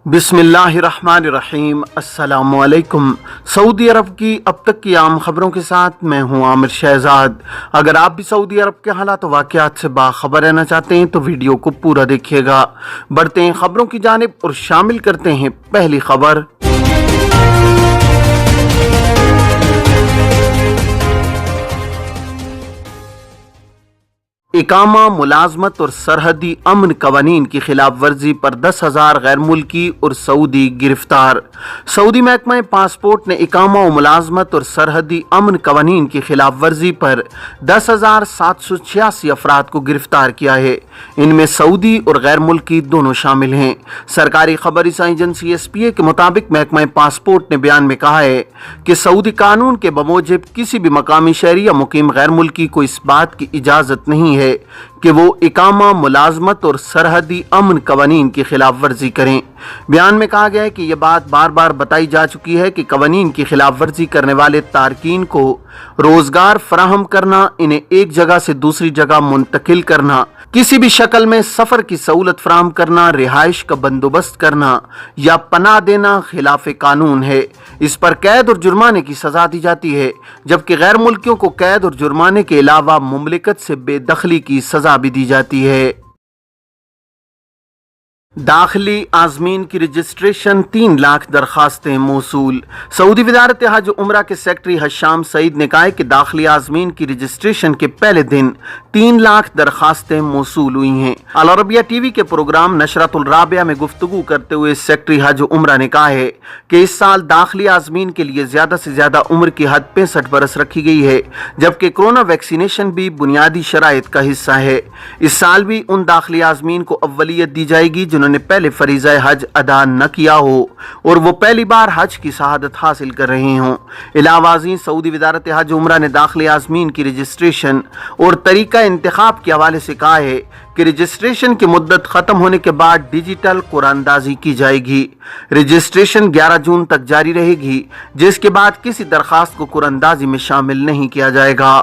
बिस्मिल्लाहिर्रहमानिर्रहीम। अस्सलामुअलैकुम। सऊदी अरब की अब तक की आम खबरों के साथ मैं हूं आमिर शहजाद। अगर आप भी सऊदी अरब के हालात व वाक़यात से बाखबर रहना चाहते हैं तो वीडियो को पूरा देखिएगा। बढ़ते हैं खबरों की जानिब और शामिल करते हैं पहली खबर। इकामा, मुलाजमत और सरहदी अमन कवानीन की खिलाफ वर्जी पर 10,000 गैर मुल्की और सऊदी गिरफ्तार। सऊदी महकमा पासपोर्ट ने इकामा और मुलाजमत और सरहदी अमन कवानीन की खिलाफ वर्जी पर 10,786 अफराद को गिरफ्तार किया है। इनमें सऊदी और गैर मुल्की दोनों शामिल हैं। सरकारी खबर एजेंसी SPA के मुताबिक महकमा पासपोर्ट ने बयान में कहा है कि सऊदी कानून के बमूजिब किसी भी मकामी शहरी या मुकीम गैर मुल्की को इस बात की इजाज़त नहीं है कि वो इकामा, मुलाजमत और सरहदी अमन कवानीन की खिलाफ वर्जी करें। बयान में कहा गया है कि यह बात बार बार बताई जा चुकी है कि कवानीन की खिलाफ वर्जी करने वाले तारकीन को रोजगार फराहम करना, इन्हें एक जगह से दूसरी जगह मुंतकिल करना, किसी भी शक्ल में सफर की सहूलत फराहम करना, रिहाइश का बंदोबस्त करना या पनाह देना खिलाफ कानून है। इस पर कैद और जुर्माने की सजा दी जाती है, जबकि गैर मुल्कियों को कैद और जुर्माने के अलावा मुमलिकत से बेदखली की सजा भी दी जाती है। दाखिली आज़मीन की रजिस्ट्रेशन 3 लाख दरखास्तें मौसूल। सऊदी वज़ारत हज उम्रा के सेक्रेटरी हशाम सईद ने कहा है कि दाखिली आज़मीन की रजिस्ट्रेशन के पहले दिन 3 लाख दरखास्तें मौसूल हुई हैं। अल अरबिया TV के प्रोग्राम नशरतुल राबिया में गुफ्तगू करते हुए सेक्रेटरी हज उम्रा ने कहा है कि इस साल दाखिली आज़मीन के लिए ज़्यादा से ज़्यादा उम्र की हद 65 बरस रखी गई है, जबकि कोरोना वैक्सीनेशन भी बुनियादी शराइत का हिस्सा है। इस साल भी उन दाखिली आज़मीन को अव्वलियत दी जाएगी जिन्होंने पहले फरीज़ा हज अदा न किया हो और वो पहली बार हज की शहादत हासिल कर रहे हों। इलावाज़ी सऊदी वज़ारत हज उम्रा ने दाखिली आज़मीन की रजिस्ट्रेशन और तरीका इंतखाब के हवाले से कहा है कि रजिस्ट्रेशन की मुद्दत ख़त्म होने के बाद डिजिटल कुरानदाजी की जाएगी। रजिस्ट्रेशन 11 जून तक जारी रहेगी, जिसके बाद किसी दरखास्त को कुरानदाजी में शामिल नहीं किया जाएगा।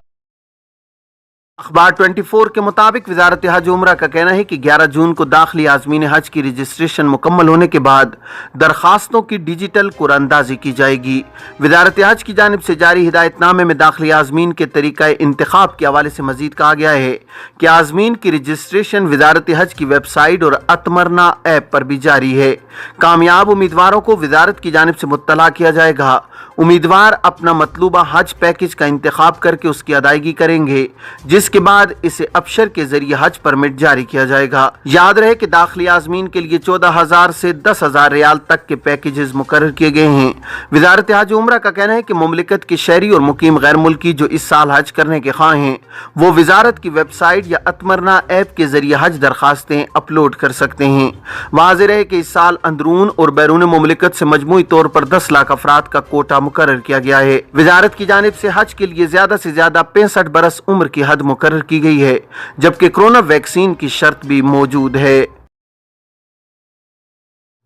अखबार 24 के मुताबिक वज़ारत हज उम्रा का कहना है कि 11 जून को दाखिली आज़मीन हज की रजिस्ट्रेशन मुकम्मल होने के बाद दरखास्तों की डिजिटल कुरानदाजी की जाएगी। वज़ारत हज की जानिब से जारी हिदायतनामे में दाखिली आज़मीन के तरीक़ा इंतखाब के हवाले से मजीद कहा गया है कि आज़मीन की रजिस्ट्रेशन वज़ारत हज की वेबसाइट और अतमरना ऐप पर भी जारी है। कामयाब उम्मीदवारों को वज़ारत की जानिब से मुत्तला किया जाएगा। उम्मीदवार अपना मतलूबा हज पैकेज का इंतखाब करके उसकी अदायगी करेंगे, जिसके बाद इसे अबशर के जरिए हज परमिट जारी किया जाएगा। याद रहे कि दाखिली आज़मीन के लिए 14,000 से 10,000 रियाल तक के पैकेजेस मुकर्रर किए गए हैं। वज़ारत हज उम्रा का कहना है कि मुमलिकत के शहरी और मुकीम गैर मुल्की जो इस साल हज करने के ख्वाह हैं वो वज़ारत की वेबसाइट या अतमरना ऐप के जरिए हज दरखास्तें अपलोड कर सकते हैं। वाज़ेह रहे कि इस साल अंदरून और बैरून मुमलिकत से मजमूई तौर पर 10 लाख अफराद का कोटा मुकर्रर किया गया है। वज़ारत की जानिब से हज के लिए ज़्यादा से ज़्यादा 65 बरस उम्र की हद मुकर्रर की गई है, जबकि कोरोना वैक्सीन की शर्त भी मौजूद है।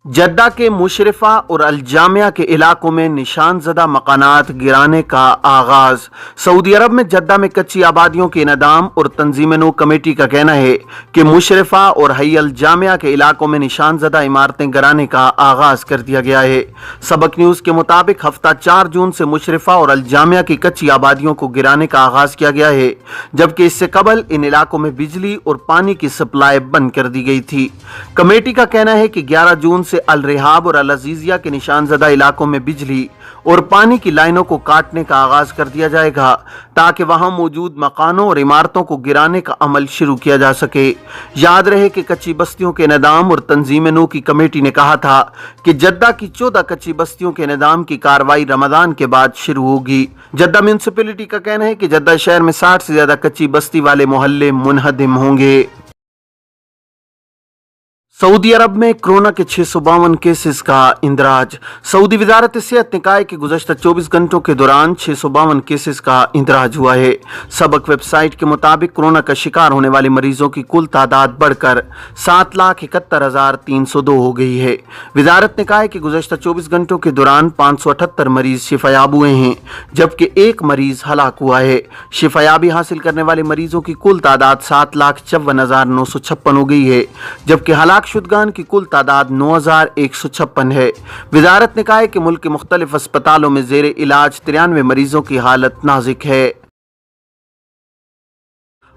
जद्दा के मुशरफा और अल जामिया के इलाकों में निशान ज़दा मकानात गिराने का आगाज। सऊदी अरब में जद्दा में कच्ची आबादियों के इनदाम और तंजीम नू कमेटी का कहना है कि मुशरफा और हई अल जामिया के इलाकों में निशान ज़दा इमारतें गिराने का आगाज कर दिया गया है। सबक न्यूज़ के मुताबिक हफ्ता 4 जून से मुशरफा और अल जामिया की कच्ची आबादियों को गिराने का आगाज किया गया है, जबकि इससे कबल इन इलाकों में बिजली और पानी की सप्लाई बंद कर दी गई थी। कमेटी का कहना है कि 11 जून से अल रिहाब और अल अजीजिया के निशानजदा इलाकों में बिजली और पानी की लाइनों को काटने का आगाज कर दिया जाएगा, ताकि वहां मौजूद मकानों और इमारतों को गिराने का अमल शुरू किया जा सके। याद रहे कि कच्ची बस्तियों के निज़ाम और तंजीम नू की कमेटी ने कहा था कि जद्दा की 14 कच्ची बस्तियों के निज़ाम की कार्रवाई रमजान के बाद शुरू होगी। जद्दा म्यूनसिपैलिटी का कहना है कि जद्दा शहर में 60 से ज्यादा कच्ची बस्ती वाले मोहल्ले मुनहदिम होंगे। सऊदी अरब में कोरोना के 652 केसेस का इंदराज। सऊदी वजारत सेहत ने कहा है कि गुज़श्ता 24 घंटों के दौरान 652 केसेस का इंदराज हुआ है। सबक वेबसाइट के मुताबिक कोरोना का शिकार होने वाले मरीजों की कुल तादाद बढ़कर 7,71,302 हो गई है। वजारत ने कहा है कि गुज़श्ता 24 घंटों के दौरान 578 मरीज शिफायाब हुए हैं, जबकि एक मरीज हलाक हुआ है। शिफायाबी हासिल करने वाले मरीजों की कुल तादाद 7,54,956 हो गई है, जबकि हलाक ہلاک کی کل تعداد 9156 ہے۔ وزارت نے کہا ہے کہ ملک کے مختلف اسپتالوں میں زیر علاج 93 مریضوں کی حالت نازک ہے۔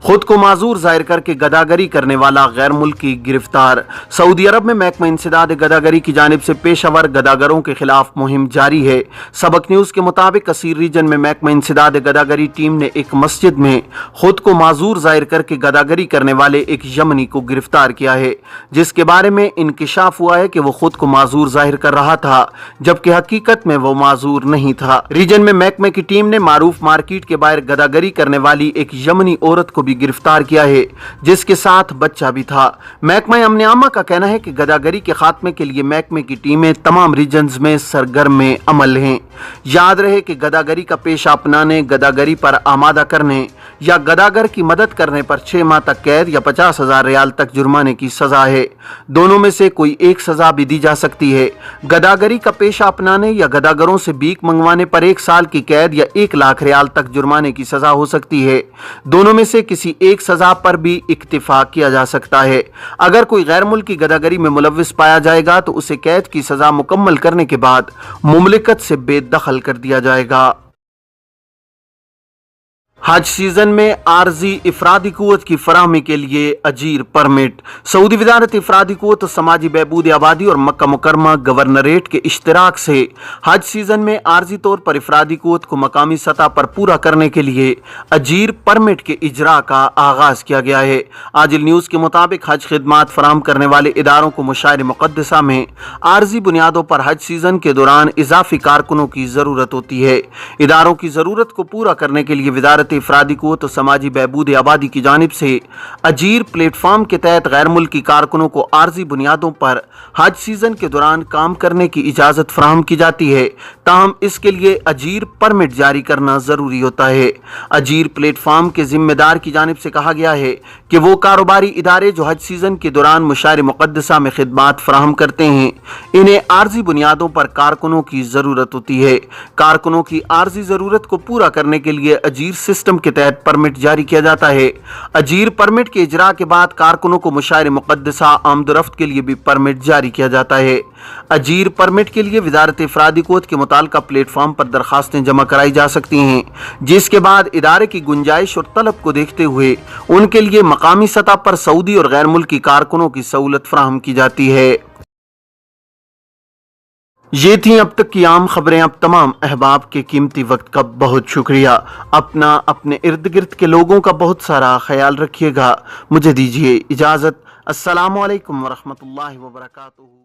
خود کو معذور ظاہر کر کے گداگری کرنے والا غیر ملکی گرفتار۔ سعودی عرب میں محکمہ انسداد گداگری کی جانب سے پیشہ ور گداگروں کے خلاف مہم جاری ہے۔ سبق نیوز کے مطابق کثیر ریجن میں محکمہ انسداد گداگری ٹیم نے ایک مسجد میں خود کو معذور ظاہر کر کے گداگری کرنے والے ایک یمنی کو گرفتار کیا ہے، جس کے بارے میں انکشاف ہوا ہے کہ وہ خود کو معذور ظاہر کر رہا تھا، جبکہ حقیقت میں وہ معذور نہیں تھا۔ ریجن میں محکمہ کی ٹیم نے معروف مارکیٹ کے باہر گداگری کرنے والی ایک یمنی عورت کو بھی گرفتار کیا ہے، جس کے ساتھ بچہ بھی تھا۔ محکمہ امن عامہ کا کہنا ہے کہ گداگری کے خاتمے کے لیے محکمے کی ٹیمیں تمام ریجنز میں سرگرم عمل ہیں۔ یاد رہے کہ گداگری کا پیشہ اپنانے، گداگری پر آمادہ کرنے یا گداگر کی مدد کرنے پر 6 ماہ تک قید یا 50,000 ریال تک جرمانے کی سزا ہے۔ دونوں میں سے کوئی ایک سزا بھی دی جا سکتی ہے۔ گداگری کا پیشہ اپنانے یا گداگروں سے بھیک منگوانے پر 1 سال کی قید یا 1 لاکھ ریال تک جرمانے کی سزا ہو سکتی ہے۔ دونوں میں سے کسی ایک سزا پر بھی اکتفا کیا جا سکتا ہے۔ اگر کوئی غیر ملکی گداگری میں ملوث پایا جائے گا تو اسے قید کی سزا مکمل کرنے کے بعد مملکت سے بے دخل کر دیا جائے گا۔ حج سیزن میں عارضی افرادی قوت کی فراہمی کے لیے اجیر پرمٹ۔ سعودی وزارت افرادی قوت و سماجی بہبود آبادی اور مکہ مکرمہ گورنریٹ کے اشتراک سے حج سیزن میں عارضی طور پر افرادی قوت کو مقامی سطح پر پورا کرنے کے لیے اجیر پرمٹ کے اجراء کا آغاز کیا گیا ہے۔ عاجل نیوز کے مطابق حج خدمات فراہم کرنے والے اداروں کو مشاعر مقدسہ میں عارضی بنیادوں پر حج سیزن کے دوران اضافی کارکنوں کی ضرورت ہوتی ہے۔ اداروں کی ضرورت کو پورا کرنے کے لیے وزارت افرادی قوت و سماجی بہبود آبادی کی جانب سے اجیر پلیٹ فارم کے تحت غیر ملکی کارکنوں کو عارضی بنیادوں پر حج سیزن کے دوران کام کرنے کی اجازت فراہم کی جاتی ہے، تاہم اس کے لیے اجیر پرمٹ جاری کرنا ضروری ہوتا ہے۔ اجیر پلیٹ فارم کے ذمہ دار کی جانب سے کہا گیا ہے کہ وہ کاروباری ادارے جو حج سیزن کے دوران مشاعر مقدسہ میں خدمات فراہم کرتے ہیں، انہیں عارضی بنیادوں پر کارکنوں کی ضرورت ہوتی ہے۔ کارکنوں کی عارضی ضرورت کو پورا کرنے کے لیے اجیر سسٹم کے تحت پرمٹ جاری کیا جاتا ہے۔ اجیر پرمٹ کے اجراء کے بعد کارکنوں کو مشاعر مقدسہ آمد و رفت کے لیے بھی پرمٹ جاری کیا جاتا ہے۔ اجیر پرمٹ کے لیے وزارت افرادی قوت کے متعلقہ پلیٹ فارم پر درخواستیں جمع کرائی جا سکتی ہیں، جس کے بعد ادارے کی گنجائش اور طلب کو دیکھتے ہوئے ان کے لیے مقامی سطح پر سعودی اور غیر ملکی کارکنوں کی سہولت فراہم کی جاتی ہے۔ یہ تھیں اب تک کی عام خبریں۔ اب تمام احباب کے قیمتی وقت کا بہت شکریہ۔ اپنے ارد گرد کے لوگوں کا بہت سارا خیال رکھیے گا۔ مجھے دیجیے اجازت۔ السلام علیکم ورحمۃ اللہ وبرکاتہ۔